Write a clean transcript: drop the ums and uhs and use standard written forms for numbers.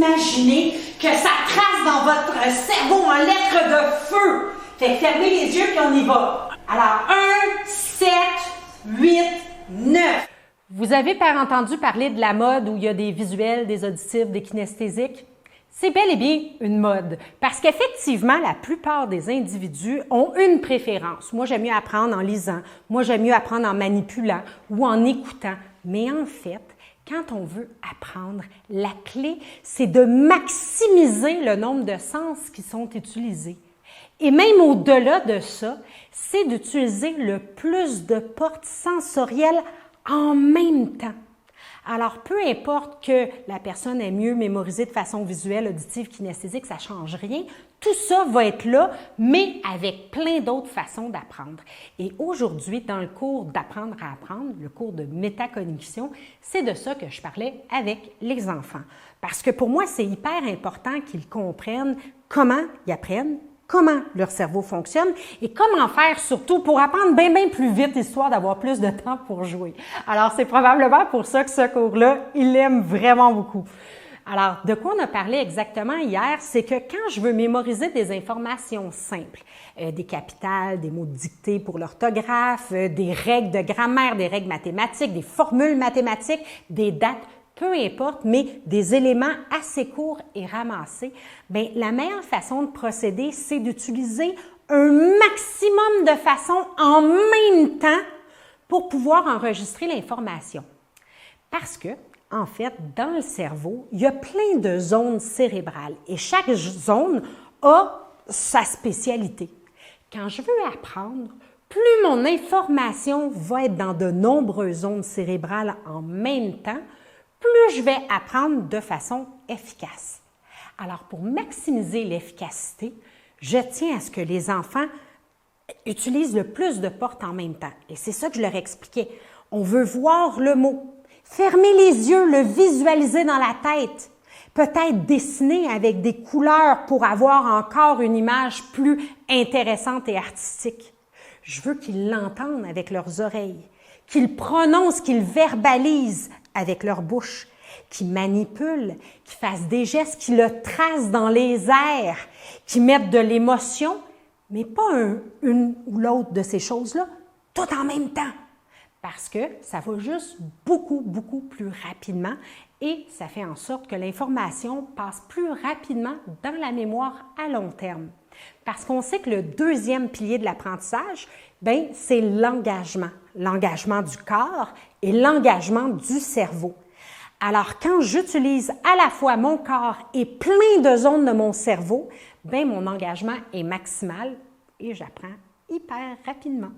imaginez que ça trace dans votre cerveau en lettres de feu. Fait que fermez les yeux puis on y va. Alors, 1, 7, 8, 9. Vous avez entendu parler de la mode où il y a des visuels, des auditifs, des kinesthésiques? C'est bel et bien une mode, parce qu'effectivement, la plupart des individus ont une préférence. Moi, j'aime mieux apprendre en lisant, moi, j'aime mieux apprendre en manipulant ou en écoutant. Mais en fait, quand on veut apprendre, la clé, c'est de maximiser le nombre de sens qui sont utilisés. Et même au-delà de ça, c'est d'utiliser le plus de portes sensorielles en même temps. Alors, peu importe que la personne ait mieux mémorisé de façon visuelle, auditive, kinesthésique, ça ne change rien. Tout ça va être là, mais avec plein d'autres façons d'apprendre. Et aujourd'hui, dans le cours d'apprendre à apprendre, le cours de métacognition, c'est de ça que je parlais avec les enfants. Parce que pour moi, c'est hyper important qu'ils comprennent comment ils apprennent, comment leur cerveau fonctionne et comment faire surtout pour apprendre bien plus vite, histoire d'avoir plus de temps pour jouer. Alors, c'est probablement pour ça que ce cours-là, il l'aime vraiment beaucoup. Alors, de quoi on a parlé exactement hier, c'est que quand je veux mémoriser des informations simples, des capitales, des mots dictés pour l'orthographe, des règles de grammaire, des règles mathématiques, des formules mathématiques, des dates, peu importe, mais des éléments assez courts et ramassés, bien, la meilleure façon de procéder, c'est d'utiliser un maximum de façons en même temps pour pouvoir enregistrer l'information. Parce que, en fait, dans le cerveau, il y a plein de zones cérébrales et chaque zone a sa spécialité. Quand je veux apprendre, plus mon information va être dans de nombreuses zones cérébrales en même temps, plus je vais apprendre de façon efficace. Alors, pour maximiser l'efficacité, je tiens à ce que les enfants utilisent le plus de portes en même temps. Et c'est ça que je leur expliquais. On veut voir le mot. Fermer les yeux, le visualiser dans la tête. Peut-être dessiner avec des couleurs pour avoir encore une image plus intéressante et artistique. Je veux qu'ils l'entendent avec leurs oreilles, qu'ils prononcent, qu'ils verbalisent avec leur bouche, qu'ils manipulent, qu'ils fassent des gestes, qu'ils le tracent dans les airs, qu'ils mettent de l'émotion, mais pas une ou l'autre de ces choses-là, tout en même temps. Parce que ça va juste beaucoup plus rapidement et ça fait en sorte que l'information passe plus rapidement dans la mémoire à long terme. Parce qu'on sait que le deuxième pilier de l'apprentissage, bien, c'est l'engagement. L'engagement du corps et l'engagement du cerveau. Alors, quand j'utilise à la fois mon corps et plein de zones de mon cerveau, bien, mon engagement est maximal et j'apprends hyper rapidement.